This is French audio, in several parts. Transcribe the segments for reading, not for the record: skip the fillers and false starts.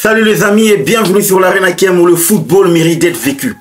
Salut les amis et bienvenue sur l'Arène Hakem où le football mérite d'être vécu.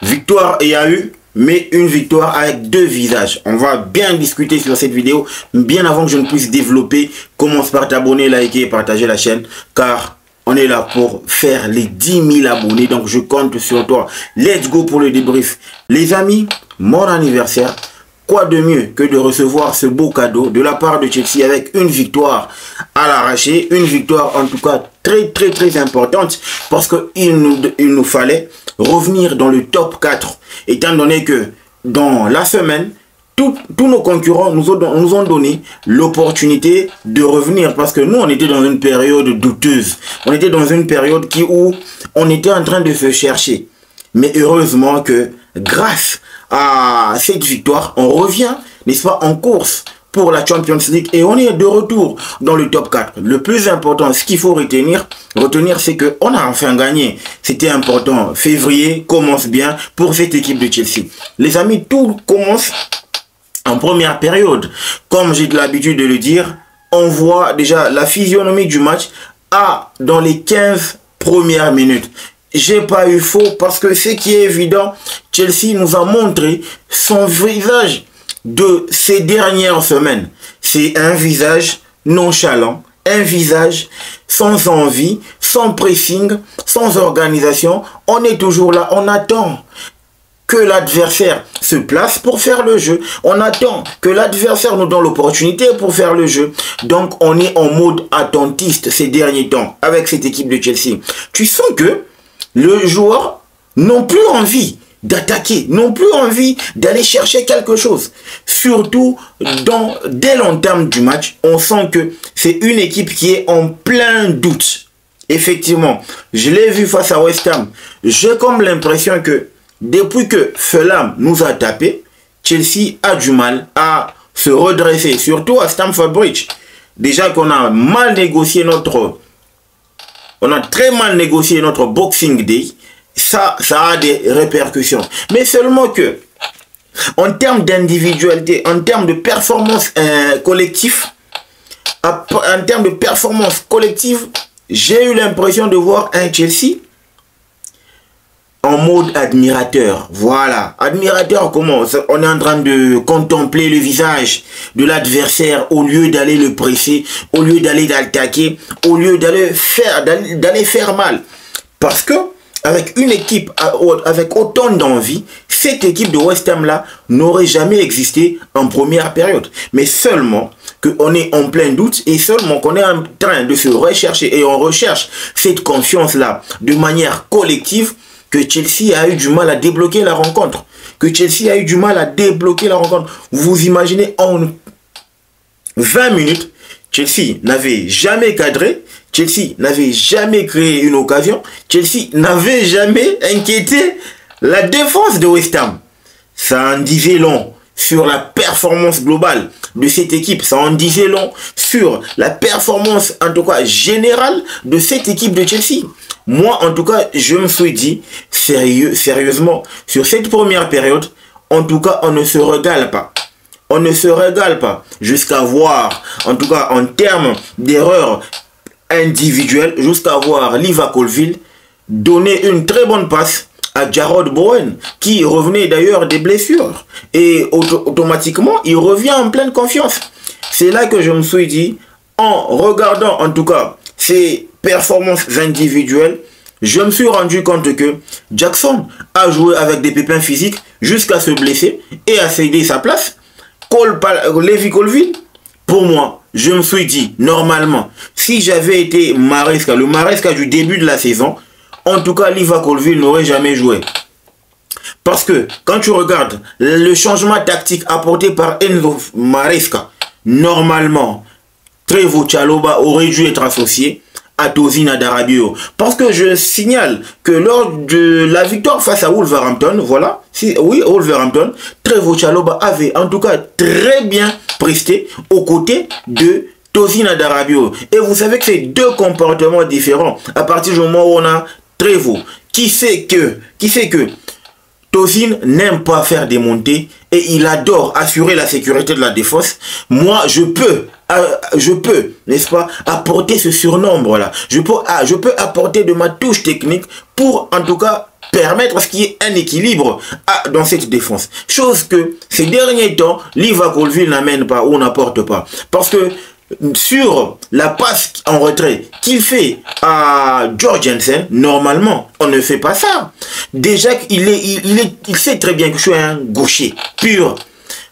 Victoire il y a eu, mais une victoire avec deux visages. On va bien discuter sur cette vidéo. Bien avant que je ne puisse développer, commence par t'abonner, liker et partager la chaîne. Car on est là pour faire les 10 000 abonnés. Donc je compte sur toi. Let's go pour le débrief. Les amis, mon anniversaire. Quoi de mieux que de recevoir ce beau cadeau de la part de Chelsea avec une victoire à l'arraché, une victoire en tout cas très importante parce qu'il nous fallait revenir dans le top 4 étant donné que dans la semaine, tous nos concurrents nous ont donné l'opportunité de revenir parce que nous on était dans une période douteuse, on était dans une période où on était en train de se chercher, mais heureusement que grâce à cette victoire, on revient, n'est-ce pas, en course pour la Champions League et on est de retour dans le top 4. Le plus important, ce qu'il faut retenir, c'est qu'on a enfin gagné. C'était important. Février commence bien pour cette équipe de Chelsea. Les amis, tout commence en première période. Comme j'ai l'habitude de le dire, on voit déjà la physionomie du match dans les 15 premières minutes. J'ai pas eu faux parce que ce qui est évident, Chelsea nous a montré son visage de ces dernières semaines. C'est un visage nonchalant, un visage sans envie, sans pressing, sans organisation. On est toujours là, on attend que l'adversaire se place pour faire le jeu. On attend que l'adversaire nous donne l'opportunité pour faire le jeu. Donc on est en mode attentiste ces derniers temps avec cette équipe de Chelsea. Tu sens que les joueurs n'ont plus envie d'attaquer, n'ont plus envie d'aller chercher quelque chose. Surtout dès l'entame du match, on sent que c'est une équipe qui est en plein doute. Effectivement, je l'ai vu face à West Ham. J'ai comme l'impression que depuis que Fulham nous a tapé, Chelsea a du mal à se redresser, surtout à Stamford Bridge. Déjà qu'on a mal négocié on a très mal négocié notre Boxing Day. Ça a des répercussions. Mais seulement que, en termes d'individualité, en termes de performance collective, j'ai eu l'impression de voir un Chelsea en mode admirateur. Voilà. Admirateur comment? On est en train de contempler le visage de l'adversaire au lieu d'aller le presser, au lieu d'aller l'attaquer, au lieu d'aller faire mal. Parce que avec une équipe avec autant d'envie, cette équipe de West Ham là n'aurait jamais existé en première période. Mais seulement qu'on est en plein doute et seulement qu'on est en train de se rechercher et on recherche cette confiance là de manière collective que Chelsea a eu du mal à débloquer la rencontre. Vous imaginez, en 20 minutes, Chelsea n'avait jamais cadré, Chelsea n'avait jamais créé une occasion, Chelsea n'avait jamais inquiété la défense de West Ham. Ça en disait long sur la performance globale de cette équipe. Ça en disait long sur la performance, en tout cas générale, de cette équipe de Chelsea. Moi, en tout cas, je me suis dit, sérieusement, sur cette première période, en tout cas, on ne se régale pas. On ne se régale pas jusqu'à voir, en tout cas, en termes d'erreurs individuelles, jusqu'à voir Liva Colville donner une très bonne passe à Jarrod Bowen, qui revenait d'ailleurs des blessures. Et automatiquement, il revient en pleine confiance. C'est là que je me suis dit, en regardant en tout cas ces performances individuelles, je me suis rendu compte que Jackson a joué avec des pépins physiques jusqu'à se blesser et a cédé sa place. Levi Colville, pour moi, je me suis dit, normalement, si j'avais été Maresca, le Maresca du début de la saison, en tout cas, Liva Colville n'aurait jamais joué. Parce que, quand tu regardes le changement tactique apporté par Enzo Maresca, normalement, Trevoh Chalobah aurait dû être associé à Tosin Adarabioyo. Parce que je signale que lors de la victoire face à Wolverhampton, voilà, Wolverhampton, Trevoh Chalobah avait en tout cas très bien presté aux côtés de Tosin Adarabioyo. Et vous savez que c'est deux comportements différents. À partir du moment où on a Trevoh qui sait que Tosin n'aime pas faire des montées et il adore assurer la sécurité de la défense. Moi, je peux je peux, n'est-ce pas, apporter ce surnombre-là. Je peux apporter de ma touche technique pour, en tout cas, permettre à ce qu'il y ait un équilibre dans cette défense. Chose que, ces derniers temps, Liva Colville n'amène pas ou n'apporte pas. Parce que, sur la passe en retrait qu'il fait à Jorgensen, normalement, on ne fait pas ça. Déjà, il sait très bien que je suis un gaucher pur.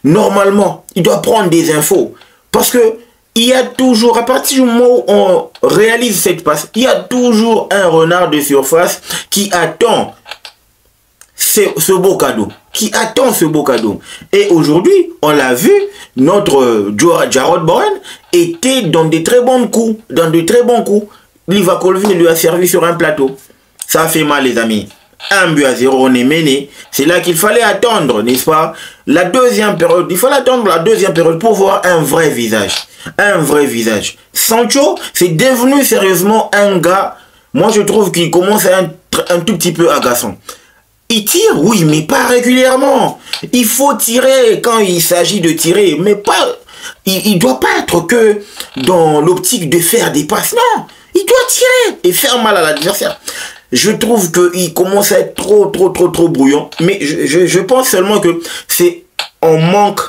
Normalement, il doit prendre des infos. Parce que il y a toujours, à partir du moment où on réalise cette passe, il y a toujours un renard de surface qui attend ce beau cadeau. Et aujourd'hui, on l'a vu, notre Jarrod Bowen était dans de très bons coups. Liva Colville lui a servi sur un plateau. Ça a fait mal, les amis. 1-0, on est mené. C'est là qu'il fallait attendre, n'est-ce pas? La deuxième période, il fallait attendre la deuxième période pour voir un vrai visage. Sancho, c'est devenu sérieusement un gars, moi je trouve qu'il commence à être un tout petit peu agaçant. Il tire, oui, mais pas régulièrement. Il faut tirer quand il s'agit de tirer, mais pas... Il ne doit pas être que dans l'optique de faire des passes, non. Il doit tirer et faire mal à l'adversaire. Je trouve qu'il commence à être trop brouillon. Mais je pense seulement que c'est en manque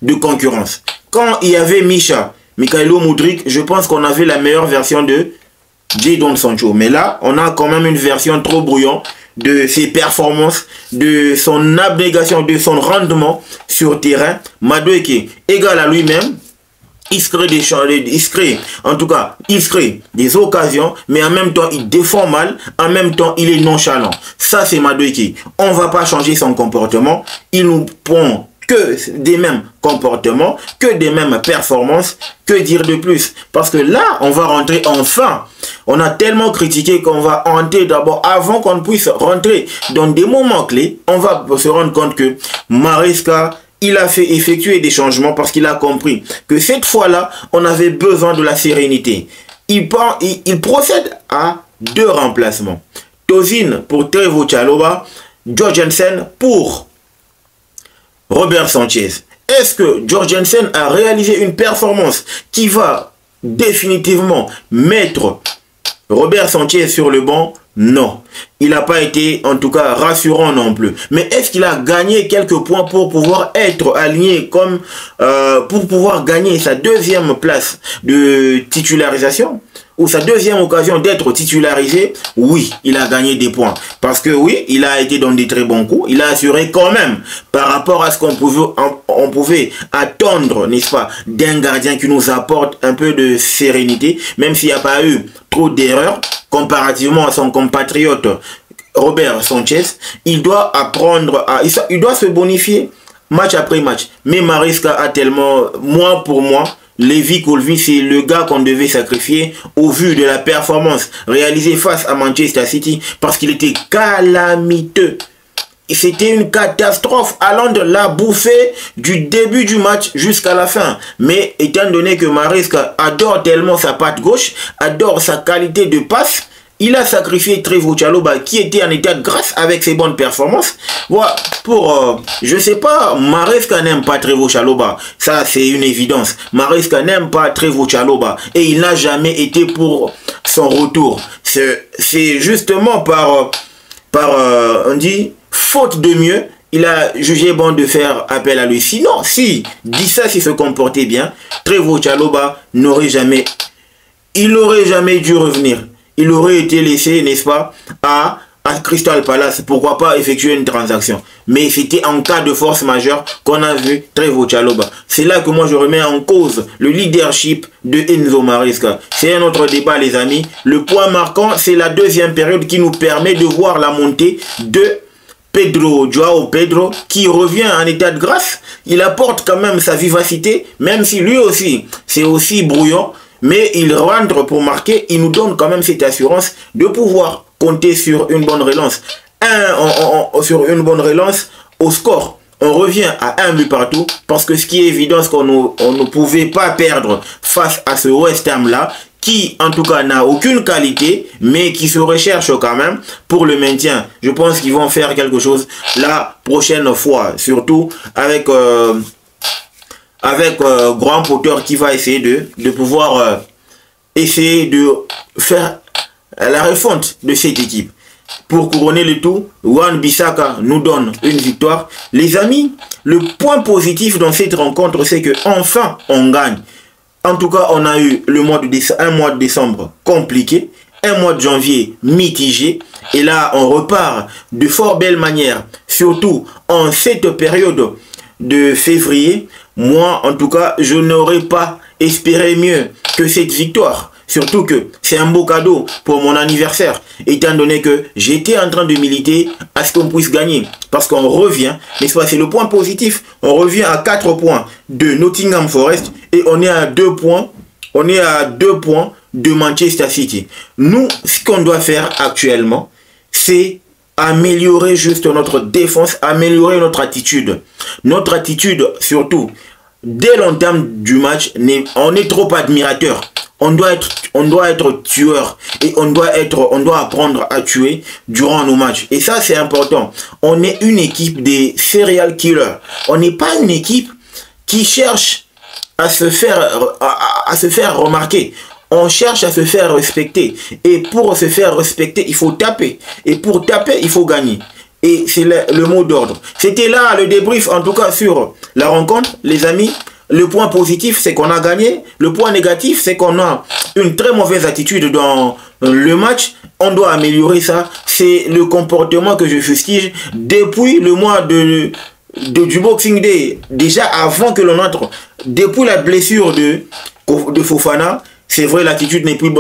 de concurrence. Quand il y avait Mikhailo Mudryk, je pense qu'on avait la meilleure version de Jadon Sancho. Mais là, on a quand même une version trop brouillon de ses performances, de son abnégation, de son rendement sur terrain. Madueke égal à lui-même. Il se crée des occasions, mais en même temps, il défend mal, en même temps, il est nonchalant. Ça, c'est Madueke. On ne va pas changer son comportement. Il nous prend que des mêmes comportements, que des mêmes performances. Que dire de plus? Parce que là, on va rentrer enfin. On a tellement critiqué qu'on va entrer d'abord, avant qu'on puisse rentrer dans des moments clés, on va se rendre compte que Maresca, il a fait effectuer des changements parce qu'il a compris que cette fois-là, on avait besoin de la sérénité. Il procède à 2 remplacements. Tosin pour Trevoh Chalobah, Jorgensen pour Robert Sanchez. Est-ce que Jorgensen a réalisé une performance qui va définitivement mettre Robert Sanchez sur le banc? Non. Il n'a pas été, en tout cas, rassurant non plus. Mais est-ce qu'il a gagné quelques points pour pouvoir être aligné comme... pour pouvoir gagner sa deuxième place de titularisation? Ou sa deuxième occasion d'être titularisé? Oui, il a gagné des points. Parce que oui, il a été dans des très bons coups. Il a assuré quand même, par rapport à ce qu'on pouvait attendre, n'est-ce pas, d'un gardien qui nous apporte un peu de sérénité, même s'il n'y a pas eu trop d'erreurs, comparativement à son compatriote Robert Sanchez. Il doit apprendre il doit se bonifier match après match. Mais Maresca a tellement, pour moi, Liva Colville, c'est le gars qu'on devait sacrifier au vu de la performance réalisée face à Manchester City, parce qu'il était calamiteux. C'était une catastrophe allant de la bouffée du début du match jusqu'à la fin. Mais étant donné que Maresca adore tellement sa patte gauche, adore sa qualité de passe, il a sacrifié Trevoh Chalobah qui était en état de grâce avec ses bonnes performances. Voilà, je sais pas, Maresca n'aime pas Trevoh Chalobah. Ça, c'est une évidence. Maresca n'aime pas Trevoh Chalobah. Et il n'a jamais été pour son retour. C'est justement on dit, faute de mieux, il a jugé bon de faire appel à lui. Sinon, si se comportait bien, Trevoh Chalobah n'aurait jamais dû revenir. Il aurait été laissé, n'est-ce pas, à Crystal Palace. Pourquoi pas effectuer une transaction? Mais c'était en cas de force majeure qu'on a vu Trevoh Chalobah. C'est là que moi je remets en cause le leadership de Enzo Maresca. C'est un autre débat, les amis. Le point marquant, c'est la deuxième période qui nous permet de voir la montée de Joao Pedro, qui revient en état de grâce. Il apporte quand même sa vivacité, même si lui aussi, c'est aussi brouillon. Mais il rentre pour marquer, il nous donne quand même cette assurance de pouvoir compter sur une bonne relance. Sur une bonne relance au score. On revient à 1 but partout, parce que ce qui est évident, c'est qu'on ne pouvait pas perdre face à ce West Ham là, qui en tout cas n'a aucune qualité, mais qui se recherche quand même pour le maintien. Je pense qu'ils vont faire quelque chose la prochaine fois, surtout avec avec Grand Potter qui va essayer de pouvoir essayer de faire la refonte de cette équipe. Pour couronner le tout, Wan-Bissaka nous donne une victoire. Les amis, le point positif dans cette rencontre, c'est que enfin on gagne. En tout cas, on a eu un mois de décembre compliqué, un mois de janvier mitigé. Et là, on repart de fort belle manière, surtout en cette période de février. Moi, en tout cas, je n'aurais pas espéré mieux que cette victoire. Surtout que c'est un beau cadeau pour mon anniversaire, étant donné que j'étais en train de militer à ce qu'on puisse gagner. Parce qu'on revient, n'est-ce pas, c'est le point positif, on revient à 4 points de Nottingham Forest et on est à 2 points, de Manchester City. Nous, ce qu'on doit faire actuellement, c'est améliorer juste notre défense, améliorer notre attitude. Notre attitude, surtout, dès l'entame du match, on est trop admirateur. On doit être tueur et on doit apprendre à tuer durant nos matchs. Et ça, c'est important. On est une équipe des serial killers. On n'est pas une équipe qui cherche à se faire remarquer. On cherche à se faire respecter. Et pour se faire respecter, il faut taper. Et pour taper, il faut gagner. Et c'est le mot d'ordre. C'était là le débrief, en tout cas, sur la rencontre, les amis. Le point positif, c'est qu'on a gagné. Le point négatif, c'est qu'on a une très mauvaise attitude dans le match. On doit améliorer ça. C'est le comportement que je fustige depuis le mois du Boxing Day. Déjà avant que l'on entre, depuis la blessure de Fofana, c'est vrai, l'attitude n'est plus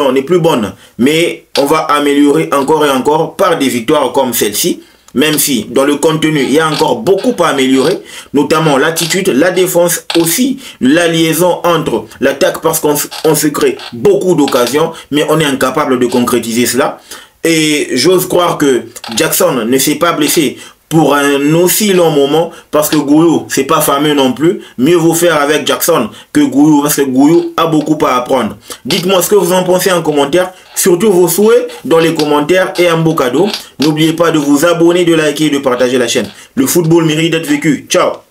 bonne. Mais on va améliorer encore et encore par des victoires comme celle-ci. Même si dans le contenu, il y a encore beaucoup à améliorer, notamment l'attitude, la défense aussi, la liaison entre l'attaque parce qu'on se crée beaucoup d'occasions, mais on est incapable de concrétiser cela. Et j'ose croire que Jackson ne s'est pas blessé pour un aussi long moment parce que Gouillou, c'est pas fameux non plus. Mieux vaut faire avec Jackson que Gouillou parce que Gouillou a beaucoup à apprendre. Dites-moi ce que vous en pensez en commentaire, surtout vos souhaits dans les commentaires et un beau cadeau. N'oubliez pas de vous abonner, de liker et de partager la chaîne. Le football mérite d'être vécu. Ciao!